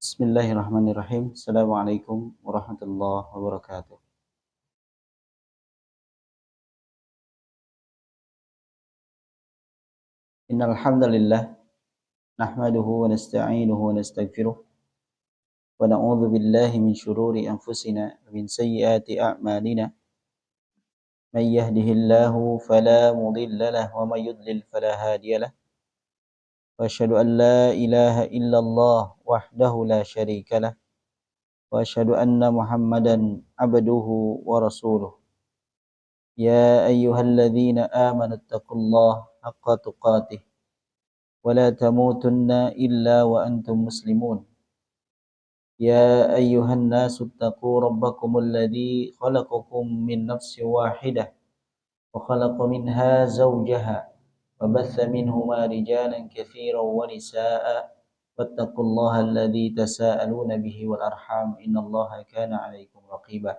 Bismillahirrahmanirrahim. Assalamualaikum warahmatullahi wabarakatuh. Innal hamdalillah nahmaduhu wa nasta'inuhu wa nastaghfiruh wa na'udzu billahi min shururi anfusina wa min sayyiati a'malina. May yahdihillahu fala mudilla lahu wa may yudlil fala hadiya lahu. Wa asyhadu an la ilaha illallah wahdahu la syarika lahu wa asyhadu anna Muhammadan abduhu wa rasuluh. Ya ayyuhalladzina amanu taqullaha haqqa tuqatih ولا تموتن إلا وأنتم مسلمون يا أيها الناس اتقوا ربكم الذي خلقكم من نفس واحدة وخلق منها زوجها وبث منهما رجالا كثيرا ونساء واتقوا الله الذي تساءلون به والأرحام إن الله كان عليكم رقيبا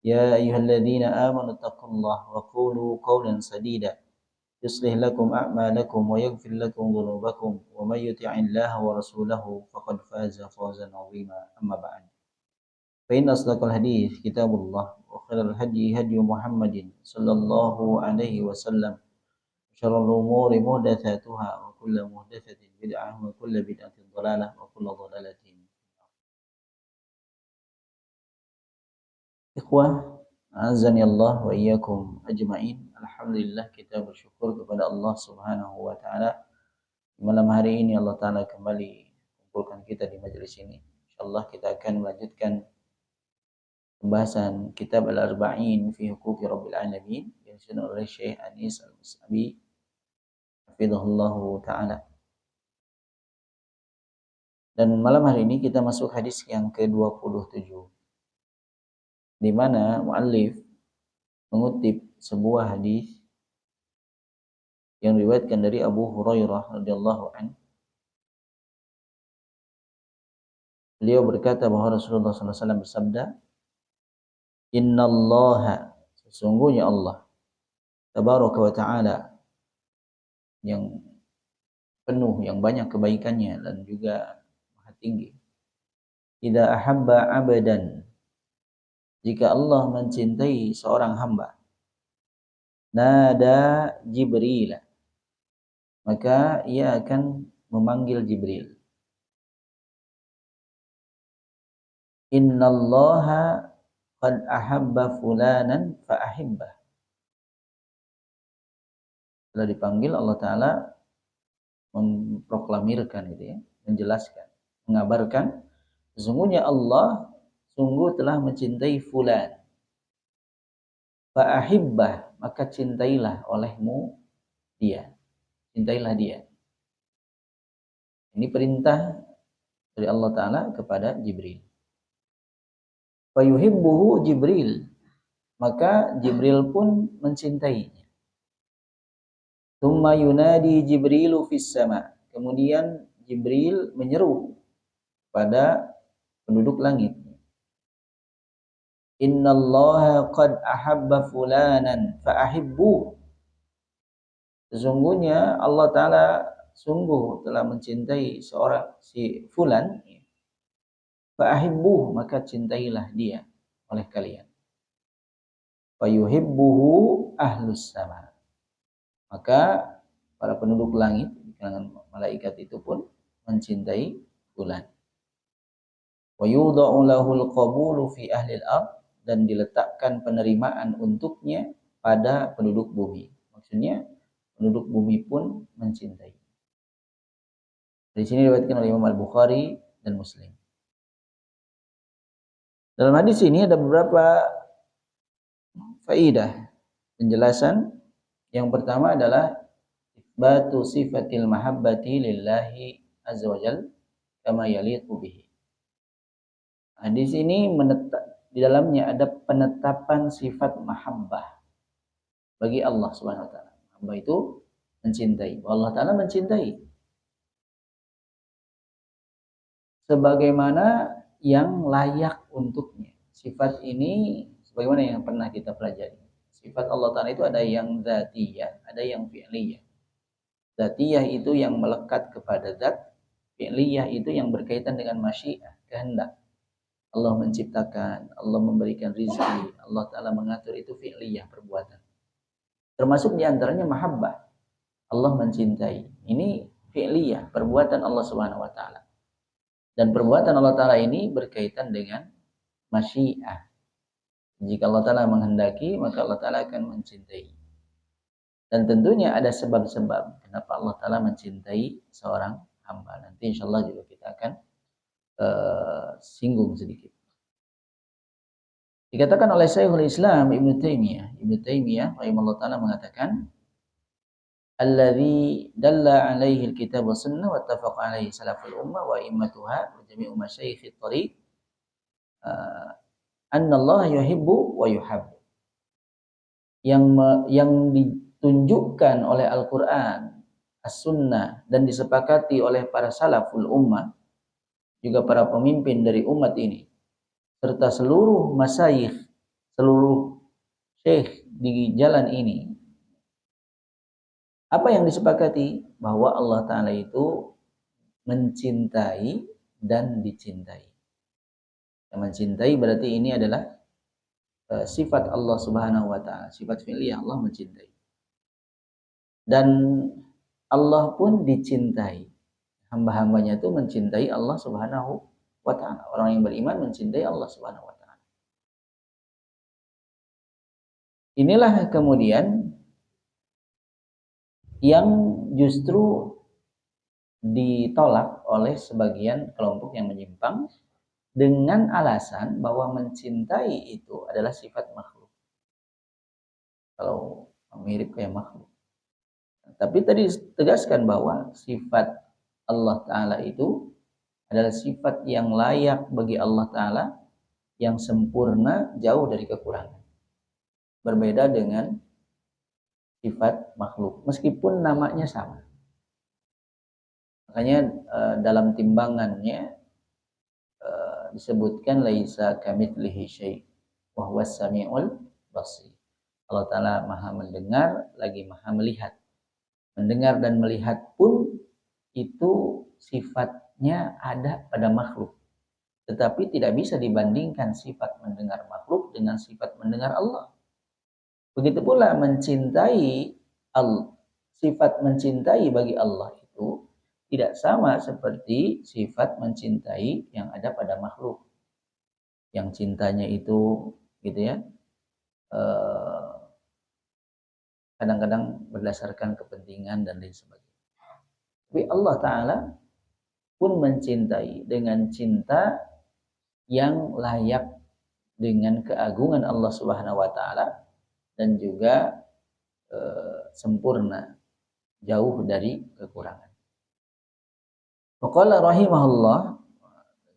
يا أيها الذين آمنوا اتقوا الله وقولوا قولا سديدا يصلح لكم أعمالكم ويغفر لكم ذنوبكم ومن يطع الله ورسوله فقد فاز فوزا عظيما أما بعد فإن أصدق الحديث كتاب الله وخير الهدي هدي محمد صلى الله عليه وسلم وشر الأمور محدثاتها وكل محدثة بدعة وكل بدعة ضلالة وكل ضلالة. Ikhwah, azani Allah wa iyyakum ajma'in. Alhamdulillah, kita bersyukur kepada Allah Subhanahu wa taala. Malam hari ini Allah taala kembali kumpulkan kita di majelis ini. Insyaallah kita akan melanjutkan pembahasan kitab Al-Arba'in fi Huquqi Rabbil Alamin yang disusun oleh Syekh Anis Al-Mus'abi hafizahullahu taala. Dan malam hari ini kita masuk hadis yang ke-27, di mana muallif mengutip sebuah hadis yang diriwayatkan dari Abu Hurairah radhiyallahu anhu. Beliau berkata bahwa Rasulullah SAW bersabda, Innallaha, sesungguhnya Allah tabaraka wa ta'ala yang penuh, yang banyak kebaikannya dan juga maha tinggi, idza ahabba abadan, jika Allah mencintai seorang hamba, nada Jibril, maka ia akan memanggil Jibril. Innallaha qad ahabba fulanan fa ahibbah. Setelah dipanggil, Allah Ta'ala memproklamirkan gitu ya, menjelaskan, mengabarkan, sesungguhnya Allah sungguh telah mencintai fulan. Fa ahibbah, maka cintailah olehmu dia. Cintailah dia. Ini perintah dari Allah Ta'ala kepada Jibril. Fa yuhibbuhu Jibril, maka Jibril pun mencintainya. Tsumma yunadi Jibrilu fis sama, kemudian Jibril menyeru pada penduduk langit. Innallaha qad ahabba fulanan fa ahibbu. Sesungguhnya Allah Ta'ala sungguh telah mencintai seorang si fulan, fa ahibbu, maka cintailah dia oleh kalian. Fa yuhibbuhu ahlus sama, maka para penduduk langit di kalangan malaikat itu pun mencintai fulan. Wa yudha'u lahul qabulu fi ahli al-ard, dan diletakkan penerimaan untuknya pada penduduk bumi. Maksudnya penduduk bumi pun mencintai. Di sini diriwayatkan oleh Imam Al-Bukhari dan Muslim. Dalam hadis ini ada beberapa faidah penjelasan. Yang pertama adalah batu sifatil mahabbati lillahi azza wajal kama yaliqu bihi. Hadis ini di dalamnya ada penetapan sifat mahabbah bagi Allah Subhanahu wa taala. Hamba itu mencintai, Allah Taala mencintai sebagaimana yang layak untuknya. Sifat ini sebagaimana yang pernah kita pelajari. Sifat Allah Ta'ala itu ada yang dzatiyah, ada yang fi'liyah. Dzatiyah itu yang melekat kepada zat, Fi'liyah itu yang berkaitan dengan masyiah, kehendak. Allah menciptakan, Allah memberikan rizki, Allah Ta'ala mengatur, itu fi'liyah, perbuatan. Termasuk diantaranya mahabbah, Allah mencintai. Ini fi'liyah, perbuatan Allah Subhanahu wa Ta'ala. Dan perbuatan Allah Ta'ala ini berkaitan dengan masyiah. Jika Allah Ta'ala menghendaki, maka Allah Ta'ala akan mencintai. Dan tentunya ada sebab-sebab kenapa Allah Ta'ala mencintai seorang hamba. Nanti insya Allah juga kita akan singgung sedikit. Dikatakan oleh Syekhul Islam Ibnu Taimiyah rahimahullah ta'ala mengatakan, alladzi dalla alaihi alkitab wa sunnah wa tafaqa alaihi salaful ummah wa immatuha wa jami'u masyayikhit thariq, anna Allah yuhibbu wa yuhab. Yang ditunjukkan oleh Al-Qur'an, As-Sunnah, dan disepakati oleh para salaful ummah, juga para pemimpin dari umat ini, serta seluruh masyayikh, seluruh syekh di jalan ini. Apa yang disepakati? Bahwa Allah Ta'ala itu mencintai dan dicintai. Yang mencintai berarti ini adalah sifat Allah Subhanahu wa Ta'ala, sifat fi'liyah, Allah mencintai. Dan Allah pun dicintai. Hamba-hambanya itu mencintai Allah Subhanahu wa Ta'ala. Orang yang beriman mencintai Allah Subhanahu wa Ta'ala. Inilah kemudian yang justru ditolak oleh sebagian kelompok yang menyimpang dengan alasan bahwa mencintai itu adalah sifat makhluk. Kalau mirip kayak makhluk. Tapi tadi tegaskan bahwa sifat Allah Ta'ala itu adalah sifat yang layak bagi Allah Ta'ala, yang sempurna, jauh dari kekurangan. Berbeda dengan sifat makhluk, meskipun namanya sama. Makanya dalam timbangannya disebutkan laisa kamitslihi syai' wa huwas samiul basir. Allah Ta'ala Maha mendengar lagi Maha melihat. Mendengar dan melihat pun itu sifatnya ada pada makhluk. Tetapi tidak bisa dibandingkan sifat mendengar makhluk dengan sifat mendengar Allah. Begitu pula mencintai Allah, sifat mencintai bagi Allah itu tidak sama seperti sifat mencintai yang ada pada makhluk. Yang cintanya itu gitu ya, kadang-kadang berdasarkan kepentingan dan lain sebagainya. Tapi Allah Ta'ala pun mencintai dengan cinta yang layak dengan keagungan Allah Subhanahu wa Ta'ala, dan juga sempurna, jauh dari kekurangan. Faqala rahimahullah,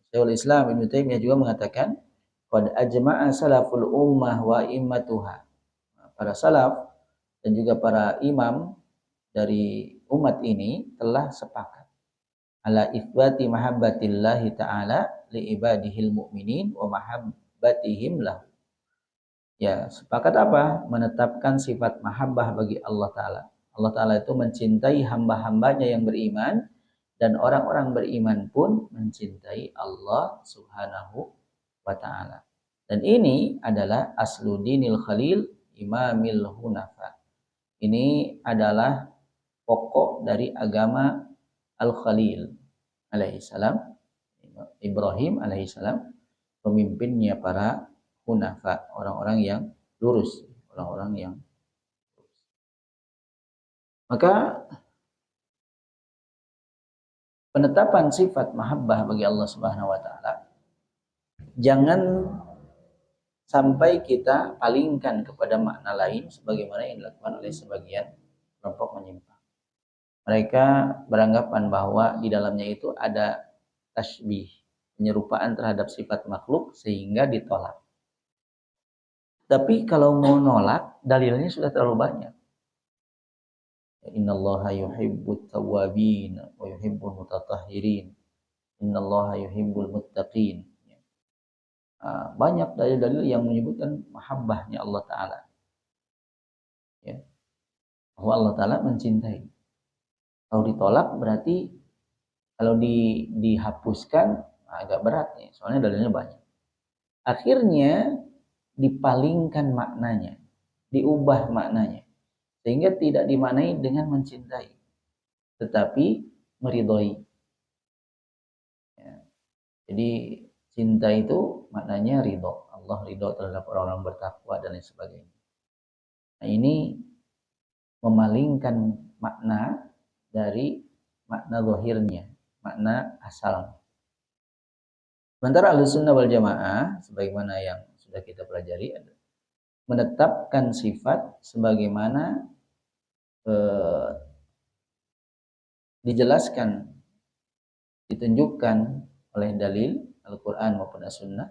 Syekhul Islam Ibnu Taimiyah juga mengatakan, qad ajma'a salaful ummah wa immatuha. Para salaf dan juga para imam dari umat ini telah sepakat ala itsbati mahabbatillahi ta'ala li ibadihil mu'minin wa mahabbatihim lahu. Ya, sepakat apa? Menetapkan sifat mahabbah bagi Allah Ta'ala. Allah Ta'ala itu mencintai hamba-hambanya yang beriman, dan orang-orang beriman pun mencintai Allah Subhanahu wa Ta'ala. Dan ini adalah aslu dinil khalil imamil hunafa. Ini adalah pokok dari agama Al-Khalil alaihissalam, Ibrahim alaihissalam, pemimpinnya para hunafa, orang-orang yang lurus, orang-orang yang lurus. Maka penetapan sifat mahabbah bagi Allah Subhanahu wa Ta'ala jangan sampai kita palingkan kepada makna lain sebagaimana yang dilakukan oleh sebagian kelompok menyimpang. Mereka beranggapan bahwa di dalamnya itu ada tasbih, penyerupaan terhadap sifat makhluk, sehingga ditolak. Tapi kalau mau nolak, dalilnya sudah terlalu banyak. Innallaha yuhibbut tawwabin wa yuhibbul mutatahhirin. Innallaha yuhibbul muttaqin. Banyak dalil-dalil yang menyebutkan mahabbahnya Allah Ta'ala. Ya. Bahwa Allah Ta'ala mencintai. Kalau ditolak berarti Kalau dihapuskan agak berat nih, soalnya dalilnya banyak. Akhirnya dipalingkan maknanya, diubah maknanya, sehingga tidak dimaknai dengan mencintai, tetapi meridhoi. Ya. Jadi cinta itu maknanya ridho. Allah ridho terhadap orang-orang bertakwa dan lain sebagainya. Nah, ini memalingkan makna dari makna zahirnya, makna asalnya. Sementara Ahlussunnah wal Jamaah sebagaimana yang sudah kita pelajari menetapkan sifat sebagaimana dijelaskan, ditunjukkan oleh dalil Al-Quran maupun As-Sunnah,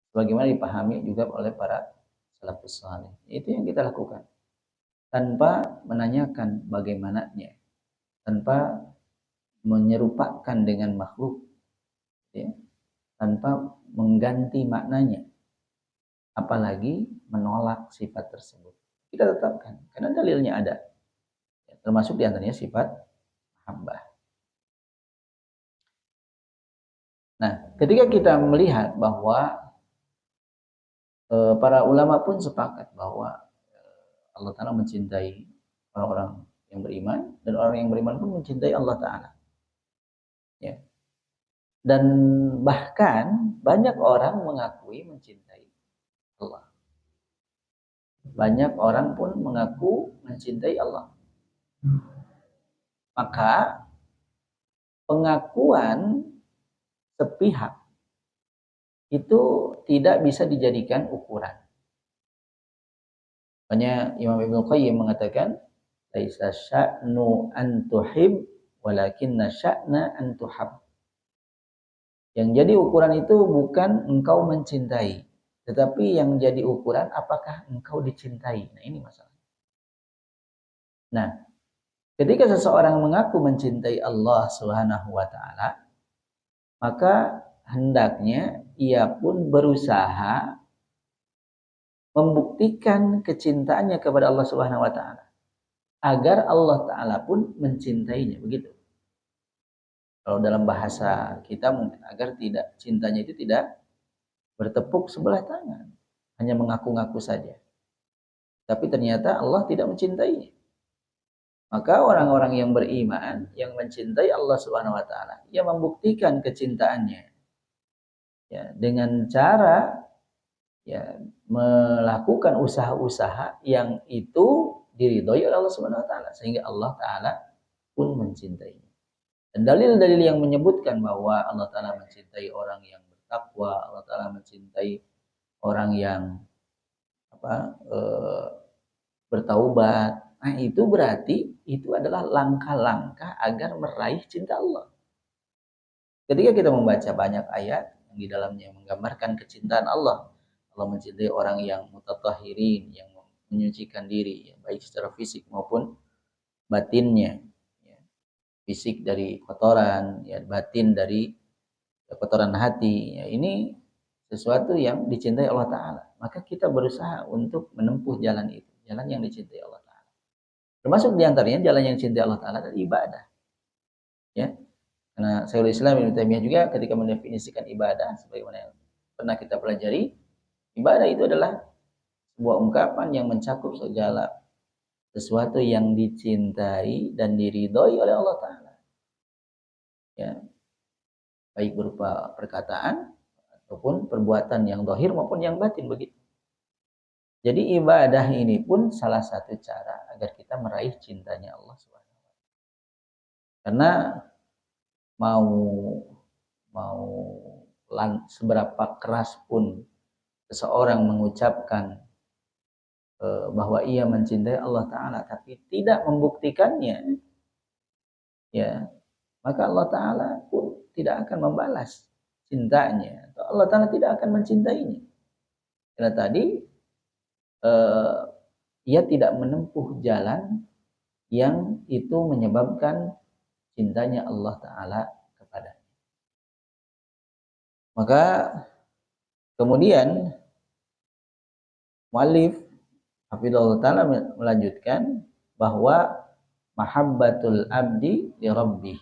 sebagaimana dipahami juga oleh para salafus saleh. Itu yang kita lakukan tanpa menanyakan bagaimananya, tanpa menyerupakan dengan makhluk, ya, tanpa mengganti maknanya, apalagi menolak sifat tersebut. Kita tetapkan karena dalilnya ada, termasuk diantaranya sifat mahabbah. Nah, ketika kita melihat bahwa para ulama pun sepakat bahwa Allah Ta'ala mencintai orang-orang yang beriman, dan orang yang beriman pun mencintai Allah Ta'ala. Ya. Dan bahkan banyak orang mengakui mencintai Allah. Banyak orang pun mengaku mencintai Allah. Maka pengakuan sepihak itu tidak bisa dijadikan ukuran. Makanya Imam Ibnu Qayyim mengatakan, laisa sya'nu an tuhib walakinna sya'na an tuhab. Yang jadi ukuran itu bukan engkau mencintai, tetapi yang jadi ukuran apakah engkau dicintai. Nah, ini masalah. Nah, ketika seseorang mengaku mencintai Allah Subhanahu wa taala, maka hendaknya ia pun berusaha membuktikan kecintaannya kepada Allah Subhanahu wa taala agar Allah taala pun mencintainya, begitu. Kalau dalam bahasa kita mungkin agar tidak cintanya itu tidak bertepuk sebelah tangan, hanya mengaku-ngaku saja. Tapi ternyata Allah tidak mencintainya. Maka orang-orang yang beriman, yang mencintai Allah Subhanahu wa taala, ia membuktikan kecintaannya ya dengan cara ya melakukan usaha-usaha yang itu diridhoi oleh Allah Subhanahu wa taala, sehingga Allah taala pun mencintainya. Dan dalil-dalil yang menyebutkan bahwa Allah taala mencintai orang yang bertakwa, Allah taala mencintai orang yang bertaubat. Nah, itu berarti itu adalah langkah-langkah agar meraih cinta Allah. Ketika kita membaca banyak ayat yang di dalamnya menggambarkan kecintaan Allah, Allah mencintai orang yang mutatahhirin, yang menyucikan diri, ya, baik secara fisik maupun batinnya. Ya. Fisik dari kotoran, ya, batin dari kotoran hati. Ya, ini sesuatu yang dicintai Allah Ta'ala. Maka kita berusaha untuk menempuh jalan itu, jalan yang dicintai Allah Ta'ala. Termasuk diantaranya jalan yang dicintai Allah Ta'ala adalah ibadah. Ya. Karena Syekhul Islam Ibnu Taimiyah juga ketika mendefinisikan ibadah, sebagaimana yang pernah kita pelajari, ibadah itu adalah sebuah ungkapan yang mencakup segala sesuatu yang dicintai dan diridhoi oleh Allah Ta'ala. Ya. Baik berupa perkataan ataupun perbuatan yang zahir maupun yang batin, begitu. Jadi ibadah ini pun salah satu cara agar kita meraih cintanya Allah Subhanahu wa taala. Karena mau seberapa keras pun seseorang mengucapkan bahwa ia mencintai Allah Ta'ala tapi tidak membuktikannya, ya, maka Allah Ta'ala pun tidak akan membalas cintanya, atau Allah Ta'ala tidak akan mencintainya. Karena tadi ia tidak menempuh jalan yang itu menyebabkan cintanya Allah Ta'ala kepadanya. Maka kemudian muallif hafizahullah Ta'ala melanjutkan bahwa mahabbatul abdi li rabbih,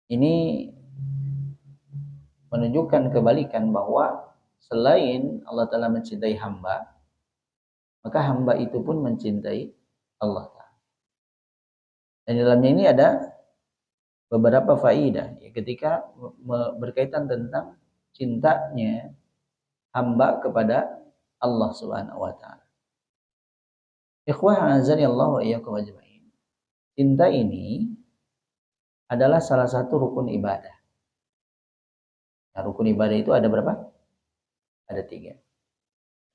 Ini menunjukkan kebalikan bahwa selain Allah Ta'ala mencintai hamba, maka hamba itu pun mencintai Allah Ta'ala. Dan di dalamnya ini ada beberapa faidah ya, ketika berkaitan tentang cintanya hamba kepada Allah Subhanahu wa taala. Ikhwah azani Allah wa iyyakum ajmain. Cinta ini adalah salah satu rukun ibadah. Nah, rukun ibadah itu ada berapa? Ada 3.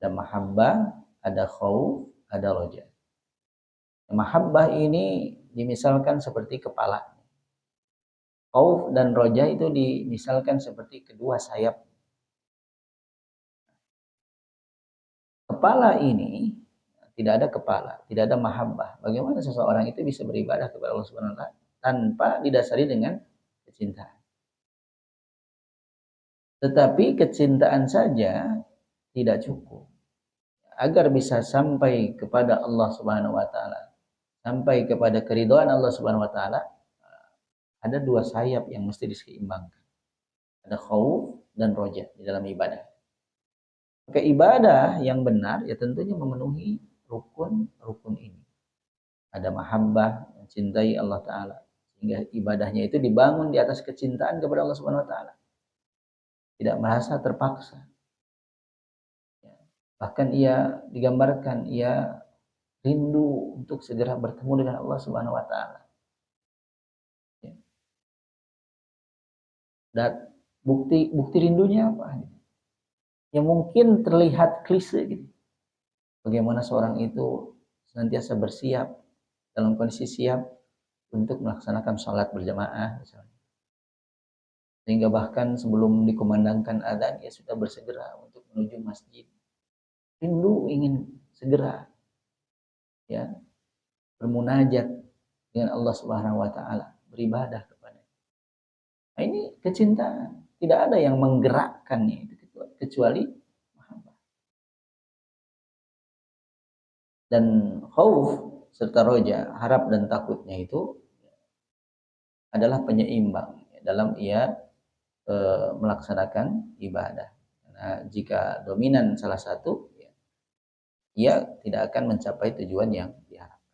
Ada mahabbah, ada khauf, ada roja. Mahabbah ini dimisalkan seperti kepala. Khauf dan roja itu dimisalkan seperti kedua sayap. Kepala ini tidak ada kepala, tidak ada mahabbah. Bagaimana seseorang itu bisa beribadah kepada Allah Subhanahu wa taala tanpa didasari dengan kecintaan? Tetapi kecintaan saja tidak cukup. Agar bisa sampai kepada Allah Subhanahu wa taala, sampai kepada keridhaan Allah Subhanahu wa taala, ada 2 sayap yang mesti diseimbangkan. Ada khauf dan roja di dalam ibadah. Maka ibadah yang benar ya tentunya memenuhi rukun-rukun ini. Ada mahabbah, mencintai Allah Ta'ala, sehingga ibadahnya itu dibangun di atas kecintaan kepada Allah Subhanahu Wa Ta'ala, tidak merasa terpaksa. Bahkan ia digambarkan ia rindu untuk segera bertemu dengan Allah Subhanahu Wa Ta'ala. Dan bukti rindunya apa? Yang mungkin terlihat klise gitu. Bagaimana seorang itu senantiasa bersiap, dalam kondisi siap untuk melaksanakan sholat berjamaah misalnya. Sehingga bahkan sebelum dikumandangkan adzan ia sudah bersegera untuk menuju masjid. Rindu ingin segera ya bermunajat dengan Allah Subhanahu wa taala, beribadah kepada-Nya. Nah, ini kecintaan, tidak ada yang menggerakkannya itu kecuali mahabbah. Dan khauf serta roja, harap dan takutnya itu adalah penyeimbang dalam ia melaksanakan ibadah. Nah, jika dominan salah satu, ya, ia tidak akan mencapai tujuan yang diharapkan.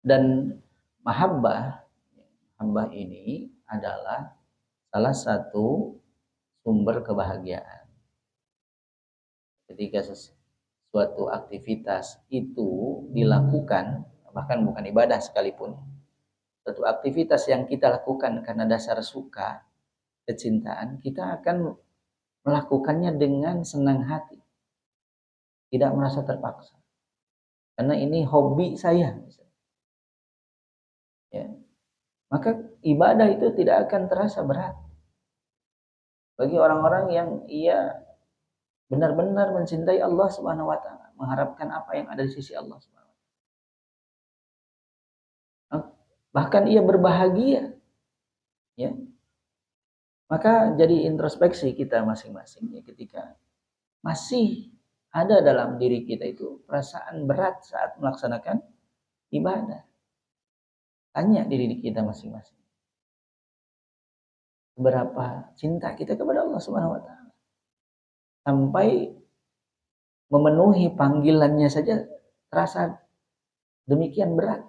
Dan mahabbah ini adalah salah satu sumber kebahagiaan. Ketika suatu aktivitas itu dilakukan, bahkan bukan ibadah sekalipun, suatu aktivitas yang kita lakukan karena dasar suka, kecintaan, kita akan melakukannya dengan senang hati, tidak merasa terpaksa, karena ini hobi saya, ya. Maka ibadah itu tidak akan terasa berat bagi orang-orang yang ia benar-benar mencintai Allah Subhanahu wa taala, mengharapkan apa yang ada di sisi Allah Subhanahu wa taala. Bahkan ia berbahagia, ya. Maka jadi introspeksi kita masing-masing ya, ketika masih ada dalam diri kita itu perasaan berat saat melaksanakan ibadah. Tanya diri kita masing-masing. Berapa cinta kita kepada Allah Subhanahu wa taala? Sampai memenuhi panggilannya saja terasa demikian berat.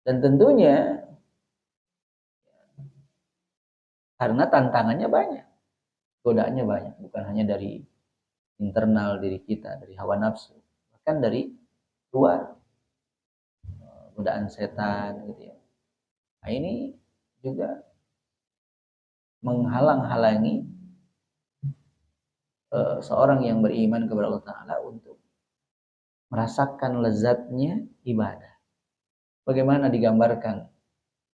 Dan tentunya karena tantangannya banyak, godaannya banyak, bukan hanya dari internal diri kita, dari hawa nafsu, bahkan dari luar, godaan setan gitu ya. Nah, ini juga menghalang-halangi seorang yang beriman kepada Allah Ta'ala untuk merasakan lezatnya ibadah. Bagaimana digambarkan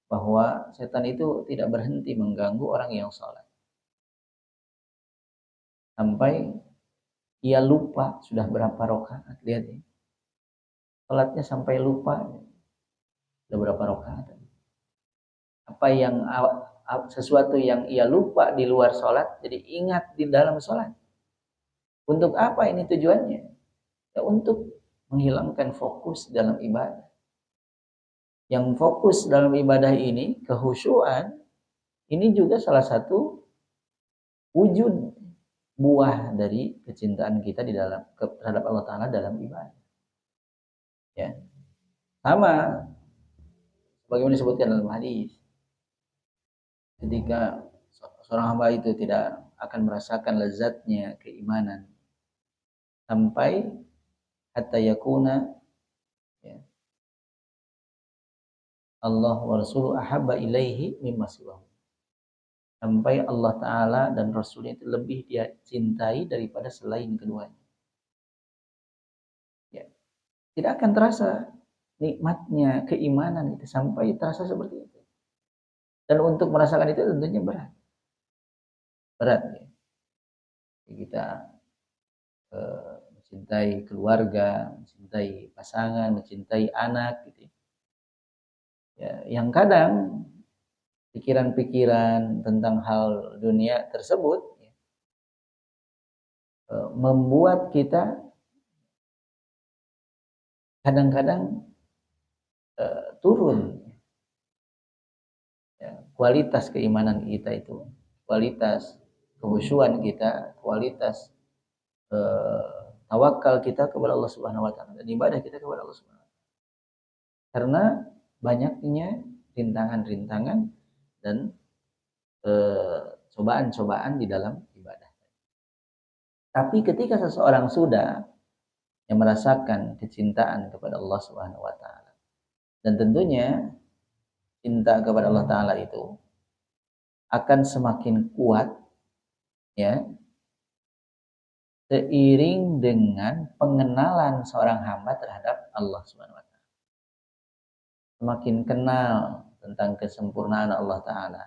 bahwa setan itu tidak berhenti mengganggu orang yang sholat sampai ia lupa sudah berapa rakaat. Lihat ya, sholatnya sampai lupa sudah berapa rakaat. Apa yang sesuatu yang ia lupa di luar sholat jadi ingat di dalam sholat. Untuk apa ini tujuannya? Ya, untuk menghilangkan fokus dalam ibadah. Yang fokus dalam ibadah ini, kehusyuan, ini juga salah satu wujud buah dari kecintaan kita di dalam terhadap Allah Ta'ala dalam ibadah. Ya. Sama bagaimana disebutkan dalam hadis, ketika seorang hamba itu tidak akan merasakan lezatnya keimanan sampai hatta yakuna, ya, Allah wa rasuluhu ahabba ilaihi mimma siwahu, sampai Allah Ta'ala dan Rasulnya itu lebih dia cintai daripada selain keduanya. Ya. Tidak akan terasa nikmatnya keimanan itu sampai terasa seperti itu. Dan untuk merasakan itu tentunya berat. Berat ya. Kita mencintai keluarga, mencintai pasangan, mencintai anak gitu ya. Ya, yang kadang pikiran-pikiran tentang hal dunia tersebut ya, membuat kita kadang-kadang turun ya, kualitas keimanan kita itu, kualitas kehusyuan kita, kualitas tawakal kita kepada Allah Subhanahu wa taala dan ibadah kita kepada Allah Subhanahu wa taala. Karena banyaknya rintangan-rintangan dan cobaan-cobaan di dalam ibadah. Tapi ketika seseorang sudah yang merasakan kecintaan kepada Allah Subhanahu wa taala, dan tentunya cinta kepada Allah taala itu akan semakin kuat ya seiring dengan pengenalan seorang hamba terhadap Allah Subhanahu wa taala. Semakin kenal tentang kesempurnaan Allah taala,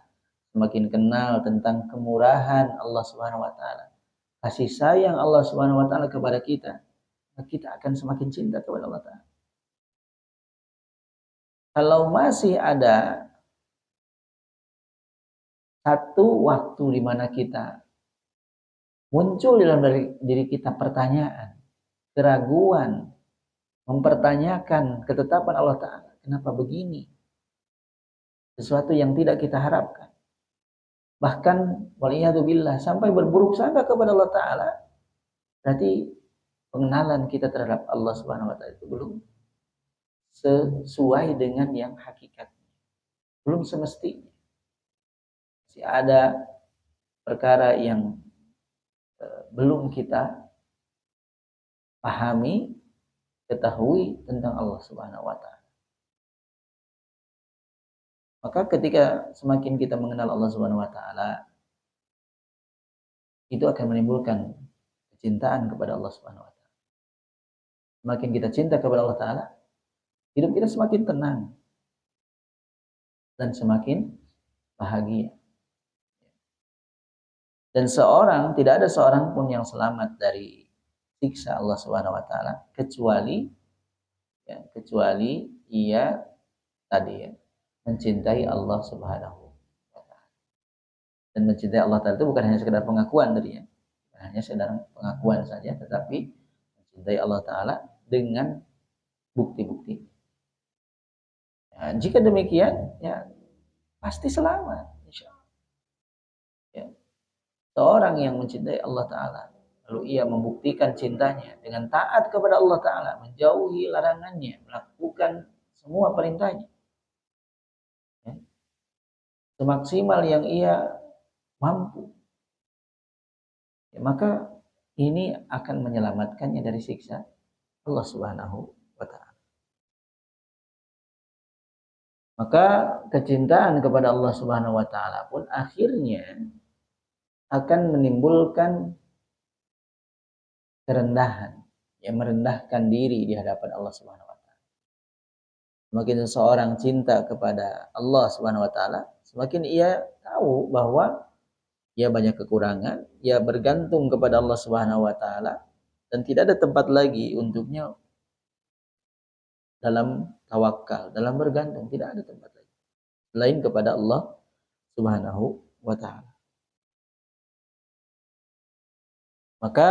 semakin kenal tentang kemurahan Allah Subhanahu wa taala, kasih sayang Allah Subhanahu wa taala kepada kita, kita akan semakin cinta kepada Allah taala. Kalau masih ada satu waktu di mana kita muncul dalam diri kita pertanyaan, keraguan, mempertanyakan ketetapan Allah Ta'ala. Kenapa begini? Sesuatu yang tidak kita harapkan. Bahkan, waliyadzubillah, sampai berburuk sangka kepada Allah Ta'ala. Berarti pengenalan kita terhadap Allah Subhanahu wa Ta'ala itu belum sesuai dengan yang hakikat. Belum semestinya. Masih ada perkara yang belum kita pahami, ketahui tentang Allah Subhanahu wa taala. Maka ketika semakin kita mengenal Allah Subhanahu wa taala, itu akan menimbulkan kecintaan kepada Allah Subhanahu wa taala. Semakin kita cinta kepada Allah taala, hidup kita semakin tenang dan semakin bahagia. Dan tidak ada seorang pun yang selamat dari siksa Allah Subhanahu wa taala kecuali ia tadi ya, mencintai Allah Subhanahu wa taala. Dan mencintai Allah taala itu bukan hanya sekedar pengakuan tadi ya. Bukan hanya sekedar pengakuan saja, tetapi mencintai Allah taala dengan bukti-bukti. Ya, jika demikian ya pasti selamat insyaallah. Ya. Seorang yang mencintai Allah taala lalu ia membuktikan cintanya dengan taat kepada Allah taala, menjauhi larangannya, melakukan semua perintahnya. Ya. Semaksimal yang ia mampu. Ya, maka ini akan menyelamatkannya dari siksa Allah Subhanahu wa taala. Maka kecintaan kepada Allah Subhanahu wa taala pun akhirnya akan menimbulkan kerendahan, yang merendahkan diri di hadapan Allah Subhanahu wa taala. Semakin seseorang cinta kepada Allah Subhanahu wa taala, semakin ia tahu bahwa ia banyak kekurangan, ia bergantung kepada Allah Subhanahu wa taala dan tidak ada tempat lagi untuknya dalam tawakal, dalam bergantung, tidak ada tempat lagi selain kepada Allah Subhanahu wa taala. Maka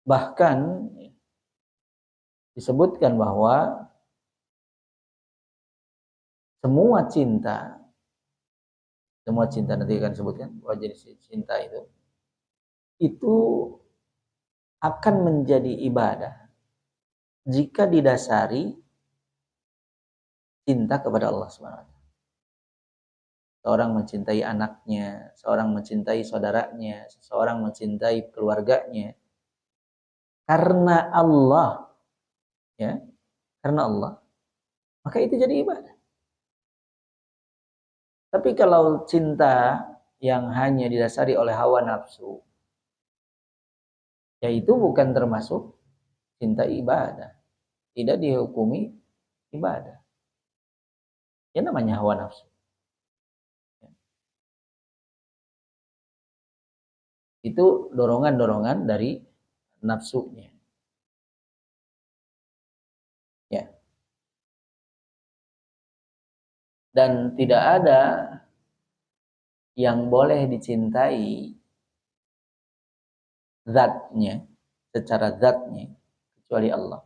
bahkan disebutkan bahwa semua cinta nanti akan sebutkan bahwa jenis cinta itu akan menjadi ibadah jika didasari cinta kepada Allah SWT. Seorang mencintai anaknya, seorang mencintai saudaranya, seseorang mencintai keluarganya karena Allah, ya, karena Allah, maka itu jadi ibadah. Tapi kalau cinta yang hanya didasari oleh hawa nafsu, yaitu bukan termasuk cinta ibadah, tidak dihukumi ibadah. Ya namanya hawa nafsu. Itu dorongan-dorongan dari nafsunya. Ya. Dan tidak ada yang boleh dicintai zatnya, secara zatnya, kecuali Allah.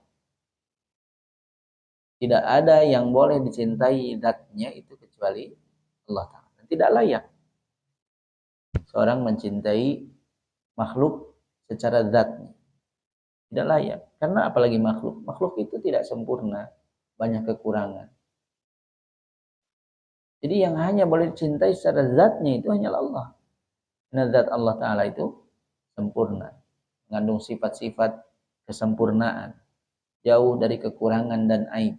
Tidak ada yang boleh dicintai zatnya itu kecuali Allah Ta'ala. Tidak layak seorang mencintai makhluk secara zatnya. Tidak layak. Karena apalagi makhluk. Makhluk itu tidak sempurna. Banyak kekurangan. Jadi yang hanya boleh dicintai secara zatnya itu hanyalah Allah. Karena zat Allah Ta'ala itu sempurna. Mengandung sifat-sifat kesempurnaan. Jauh dari kekurangan dan aib.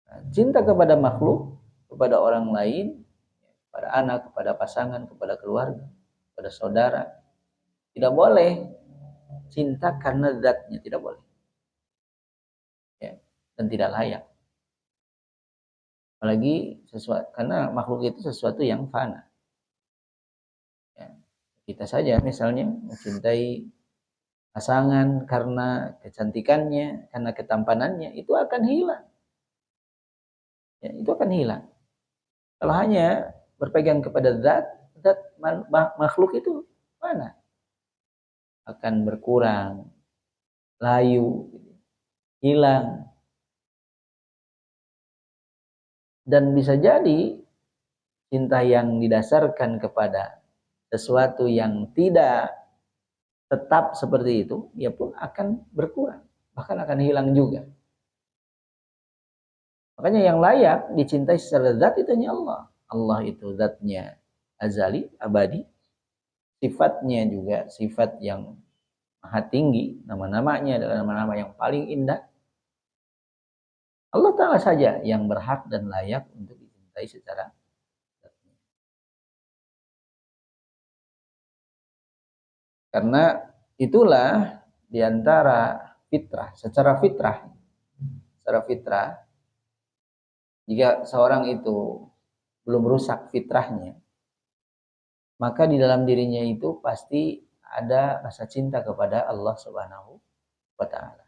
Nah, cinta kepada makhluk, kepada orang lain, kepada anak, kepada pasangan, kepada keluarga, kepada saudara, tidak boleh cinta karena zatnya, tidak boleh. Ya, dan tidak layak. Apalagi sesuatu, karena makhluk itu sesuatu yang fana. Ya, kita saja misalnya mencintai pasangan karena kecantikannya, karena ketampanannya, itu akan hilang. Ya, itu akan hilang. Kalau hanya berpegang kepada zat makhluk itu mana? Akan berkurang, layu, hilang. Dan bisa jadi cinta yang didasarkan kepada sesuatu yang tidak tetap seperti itu, ia pun akan berkurang, bahkan akan hilang juga. Makanya yang layak dicintai secara zat itu hanya Allah. Allah itu zatnya azali, abadi. Sifatnya juga sifat yang maha tinggi. Nama-namanya adalah nama-nama yang paling indah. Allah Ta'ala saja yang berhak dan layak untuk dicintai secara zatnya. Karena itulah diantara fitrah, secara fitrah, jika seorang itu belum rusak fitrahnya, maka di dalam dirinya itu pasti ada rasa cinta kepada Allah Subhanahu wa Ta'ala.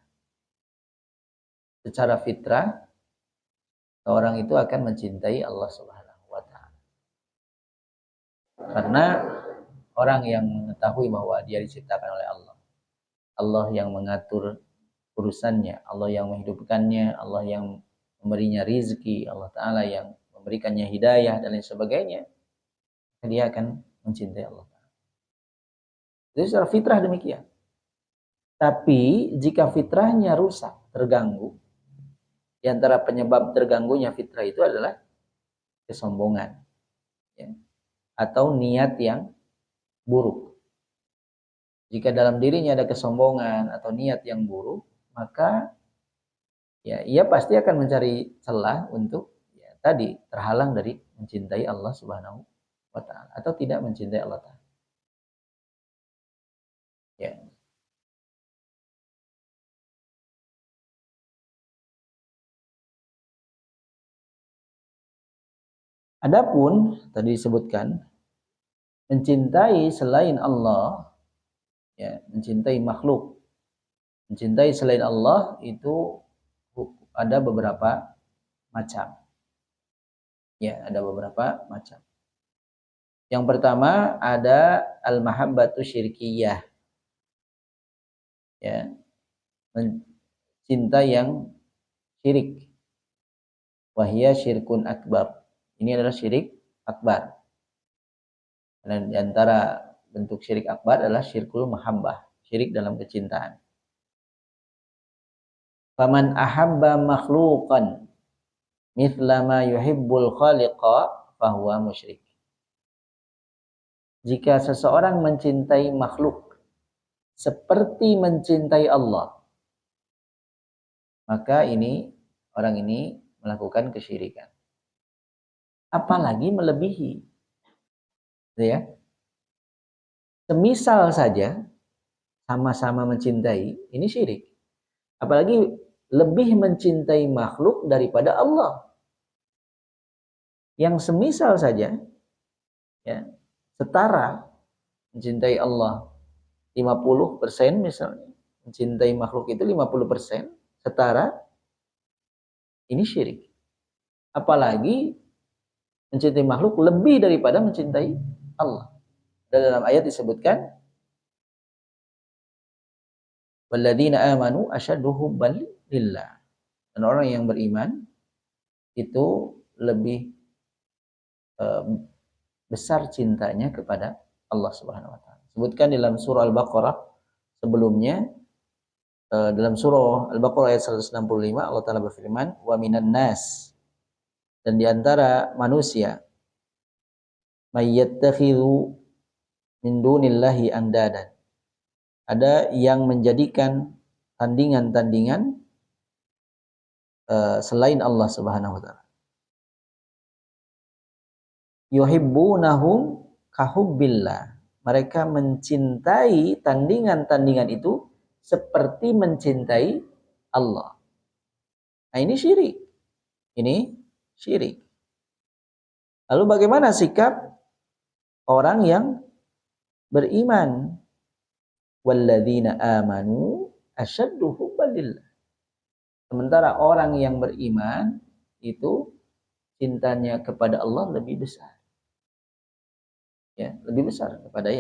Secara fitrah, seorang itu akan mencintai Allah Subhanahu wa Ta'ala. Karena orang yang mengetahui bahwa dia diciptakan oleh Allah, Allah yang mengatur urusannya, Allah yang menghidupkannya, Allah yang memberinya rizki, Allah Ta'ala yang memberikannya hidayah dan lain sebagainya, dia akan mencintai Allah Ta'ala. Jadi secara fitrah demikian. Tapi jika fitrahnya rusak, terganggu, di antara penyebab terganggunya fitrah itu adalah kesombongan, ya, atau niat yang buruk. Jika dalam dirinya ada kesombongan atau niat yang buruk, maka ya ia pasti akan mencari celah untuk ya, tadi terhalang dari mencintai Allah Subhanahu wa Ta'ala atau tidak mencintai Allah Ta'ala. Ya. Adapun tadi disebutkan mencintai selain Allah, ya, mencintai makhluk, mencintai selain Allah itu ada beberapa macam. Ya, ada beberapa macam. Yang pertama ada al-mahabbatu syirkiyah. Ya. Cinta yang syirik. Wahia syirkun akbar. Ini adalah syirik akbar. Dan di antara bentuk syirik akbar adalah syirkul mahabbah, syirik dalam kecintaan. Faman ahabba makhluqan mithla ma yuhibbul khaliqa fahuwa musyrik. Jika seseorang mencintai makhluk seperti mencintai Allah, maka orang ini melakukan kesyirikan. Apalagi melebihi. Ya. Semisal saja sama-sama mencintai, ini syirik. Apalagi lebih mencintai makhluk daripada Allah. Yang semisal saja, ya, setara mencintai Allah 50% misalnya, mencintai makhluk itu 50%, setara, ini syirik. Apalagi mencintai makhluk lebih daripada mencintai Allah. Dan dalam ayat disebutkan, walladzina amanu asyaddu hubban lillah. Dan orang yang beriman itu lebih besar cintanya kepada Allah Subhanahu wa taala. Sebutkan dalam surah Al-Baqarah sebelumnya, dalam surah Al-Baqarah ayat 165 Allah taala berfirman, wa minan nas, dan di antara manusia, may yattakhidhu min dunillahi andadan, ada yang menjadikan tandingan-tandingan selain Allah Subhanahu wa taala. Yuhibbunahum kahubbillah, mereka mencintai tandingan-tandingan itu seperti mencintai Allah. Nah, ini syirik. Ini syirik. Lalu bagaimana sikap orang yang beriman? Walladzina amanu asyaddu hubban lillah. Sementara orang yang beriman itu cintanya kepada Allah lebih besar. Ya, lebih besar daripada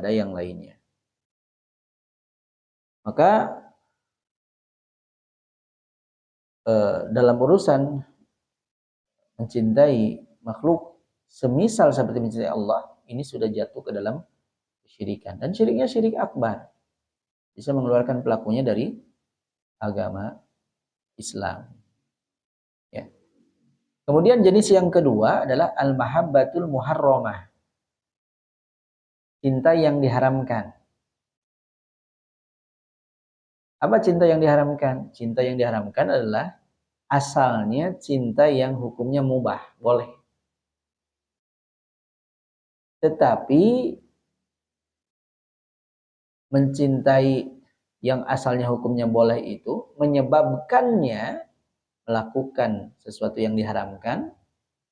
yang lainnya. Maka dalam urusan mencintai makhluk semisal seperti mencintai Allah, ini sudah jatuh ke dalam kesyirikan. Dan syiriknya syirik akbar. Bisa mengeluarkan pelakunya dari agama Islam. Ya. Kemudian jenis yang kedua adalah al-mahabbatul muharramah. Cinta yang diharamkan. Apa cinta yang diharamkan? Cinta yang diharamkan adalah asalnya cinta yang hukumnya mubah, boleh. Tetapi mencintai yang asalnya hukumnya boleh itu menyebabkannya melakukan sesuatu yang diharamkan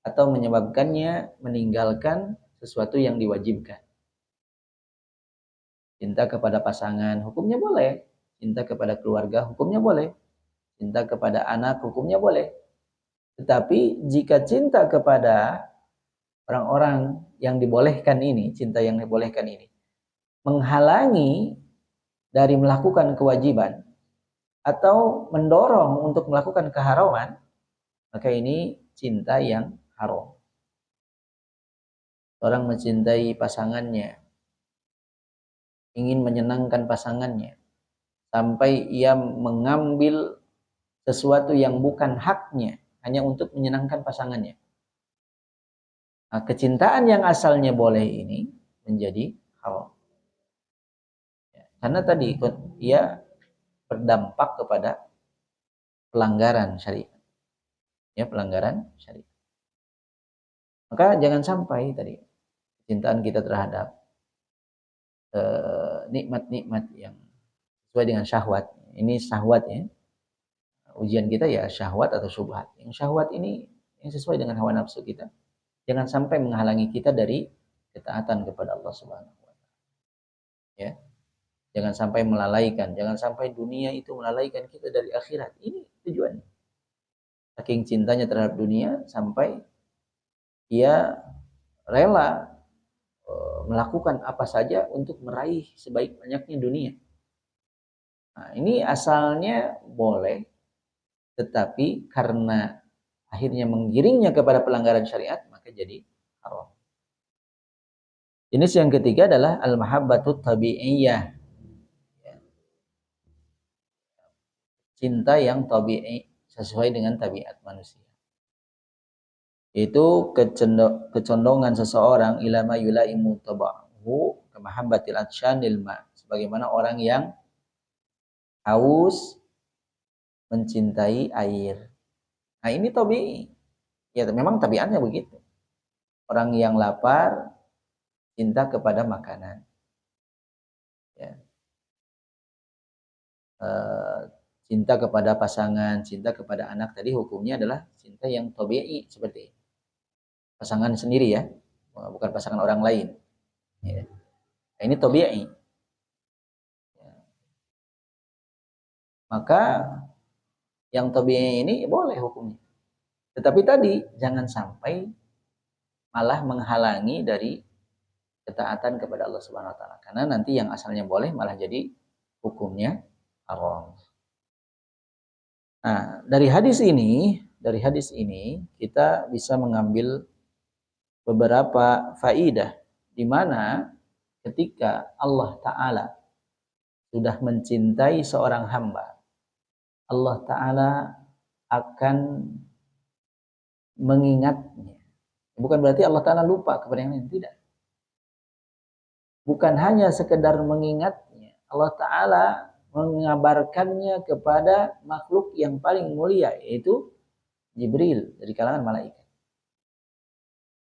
atau menyebabkannya meninggalkan sesuatu yang diwajibkan. Cinta kepada pasangan hukumnya boleh, cinta kepada keluarga hukumnya boleh, cinta kepada anak hukumnya boleh. Tetapi jika cinta kepada orang-orang yang dibolehkan ini, cinta yang dibolehkan ini menghalangi dari melakukan kewajiban atau mendorong untuk melakukan keharaman, maka ini cinta yang haram. Orang mencintai pasangannya, ingin menyenangkan pasangannya, sampai ia mengambil sesuatu yang bukan haknya hanya untuk menyenangkan pasangannya. Nah, kecintaan yang asalnya boleh ini menjadi haram. Karena tadi ia berdampak kepada pelanggaran syariat. Ya, pelanggaran syariat. Maka jangan sampai tadi kecintaan kita terhadap nikmat-nikmat yang sesuai dengan syahwat. Ini syahwat ya. Ujian kita ya syahwat atau syubhat. Yang syahwat ini yang sesuai dengan hawa nafsu kita. Jangan sampai menghalangi kita dari ketaatan kepada Allah Subhanahu wa taala. Ya. Jangan sampai melalaikan, jangan sampai dunia itu melalaikan kita dari akhirat. Ini tujuannya. Saking cintanya terhadap dunia sampai ia rela melakukan apa saja untuk meraih sebaik banyaknya dunia. Nah, ini asalnya boleh, tetapi karena akhirnya menggiringnya kepada pelanggaran syariat, maka jadi haram. Jenis yang ketiga adalah al-mahabbatut tabi'iyah. Cinta yang tabi'i, sesuai dengan tabiat manusia. Itu kecondongan seseorang ila ma yulaimu tabahu kamahabbatil atsyanil ma, sebagaimana orang yang haus mencintai air. Nah, ini tabi'i. Ya, memang tabiatnya begitu. Orang yang lapar cinta kepada makanan. Ya. Cinta kepada pasangan, cinta kepada anak, tadi hukumnya adalah cinta yang tabi'i, seperti pasangan sendiri ya, bukan pasangan orang lain. Ya. Nah, ini tabi'i. Ya. Maka yang tabi'i ini boleh hukumnya. Tetapi tadi jangan sampai malah menghalangi dari ketaatan kepada Allah Subhanahu wa taala. Karena nanti yang asalnya boleh malah jadi hukumnya haram. Nah, dari hadis ini kita bisa mengambil beberapa faidah di mana ketika Allah taala sudah mencintai seorang hamba, Allah taala akan mengingatnya. Bukan berarti Allah taala lupa kepada yang lain, tidak. Bukan hanya sekedar mengingatnya, Allah taala mengabarkannya kepada makhluk yang paling mulia, yaitu Jibril dari kalangan malaikat.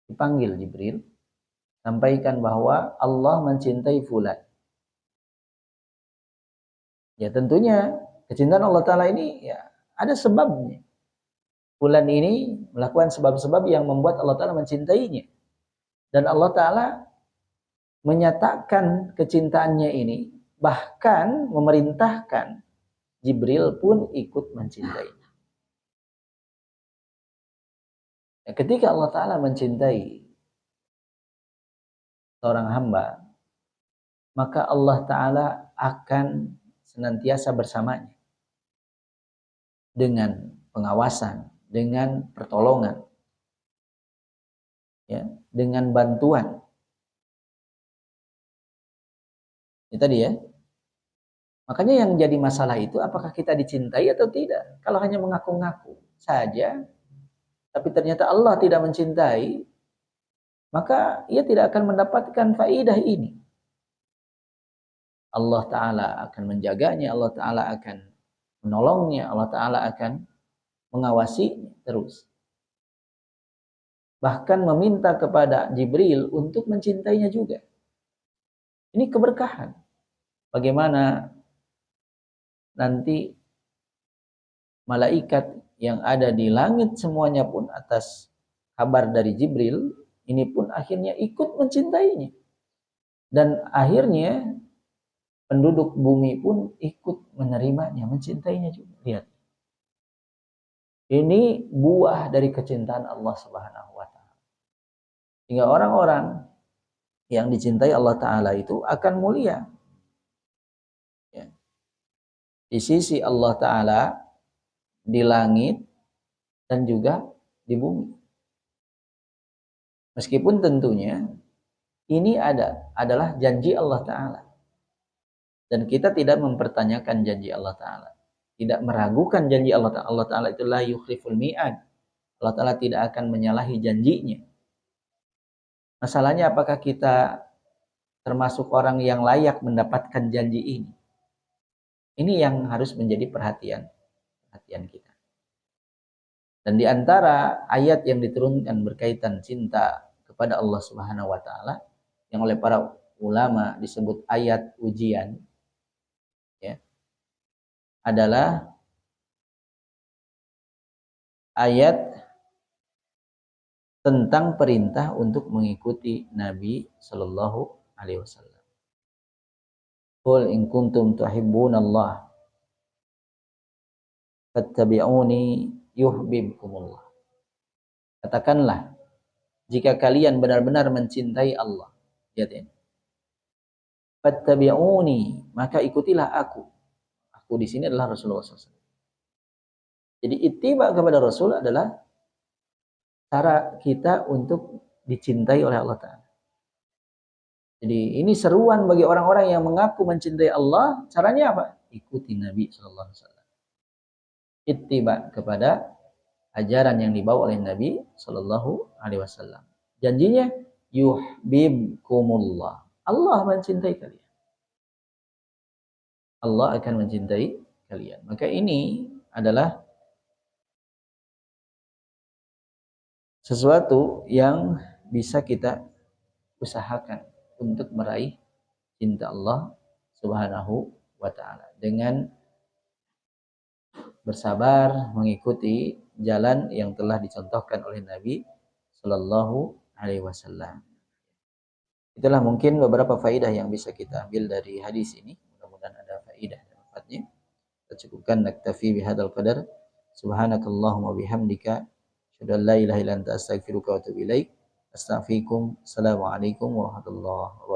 Dipanggil Jibril, sampaikan bahwa Allah mencintai fulan. Ya tentunya kecintaan Allah Ta'ala ini ya ada sebabnya. Fulan ini melakukan sebab-sebab yang membuat Allah Ta'ala mencintainya. Dan Allah Ta'ala menyatakan kecintaannya ini, bahkan memerintahkan Jibril pun ikut mencintainya. Ya, ketika Allah Ta'ala mencintai seorang hamba, maka Allah Ta'ala akan senantiasa bersamanya dengan pengawasan, dengan pertolongan, ya, dengan bantuan. Itu tadi ya. Makanya yang jadi masalah itu apakah kita dicintai atau tidak. Kalau hanya mengaku-ngaku saja, tapi ternyata Allah tidak mencintai, maka ia tidak akan mendapatkan faidah ini. Allah Ta'ala akan menjaganya, Allah Ta'ala akan menolongnya, Allah Ta'ala akan mengawasinya terus. Bahkan meminta kepada Jibril untuk mencintainya juga. Ini keberkahan. Bagaimana nanti malaikat yang ada di langit semuanya pun atas kabar dari Jibril, ini pun akhirnya ikut mencintainya. Dan akhirnya penduduk bumi pun ikut menerimanya, mencintainya juga. Lihat. Ini buah dari kecintaan Allah Subhanahu wa taala. Sehingga orang-orang yang dicintai Allah Ta'ala itu akan mulia ya, di sisi Allah Ta'ala, di langit dan juga di bumi. Meskipun tentunya ini adalah janji Allah Ta'ala, dan kita tidak mempertanyakan janji Allah Ta'ala, tidak meragukan janji Allah Ta'ala. Allah Ta'ala itu la yukhliful mi'ad. Allah Ta'ala tidak akan menyalahi janjinya. Masalahnya apakah kita termasuk orang yang layak mendapatkan janji ini? Ini yang harus menjadi perhatian kita. Dan di antara ayat yang diturunkan berkaitan cinta kepada Allah Subhanahu wa taala yang oleh para ulama disebut ayat ujian ya, adalah ayat tentang perintah untuk mengikuti Nabi Sallallahu Alaihi Wasallam. Qul in kuntum tuhibbunallah fattabi'uni yuhibbukumullah. Katakanlah, jika kalian benar-benar mencintai Allah, lihat ini. Fattabi'uni, maka ikutilah aku. Aku di sini adalah Rasulullah SAW. Jadi ittiba kepada Rasul adalah cara kita untuk dicintai oleh Allah Ta'ala. Jadi ini seruan bagi orang-orang yang mengaku mencintai Allah. Caranya apa? Ikuti Nabi Sallallahu Alaihi Wasallam. Ittiba kepada ajaran yang dibawa oleh Nabi Sallallahu Alaihi Wasallam. Janjinya yuhibbukumullah. Allah mencintai kalian. Allah akan mencintai kalian. Maka ini adalah sesuatu yang bisa kita usahakan untuk meraih cinta Allah Subhanahu wa taala dengan bersabar mengikuti jalan yang telah dicontohkan oleh Nabi Sallallahu Alaihi Wasallam. Itulah mungkin beberapa faidah yang bisa kita ambil dari hadis ini. Mudah-mudahan ada faidah dan manfaatnya. Kita cukupkan, naktafi bihadzal qadar. Subhanakallahumma bihamdika asyhadu an la ilaha illa anta astaghfiruka wa atubu ilaik. Astaghfirukum. Assalamualaikum warahmatullahi wabarakatuh.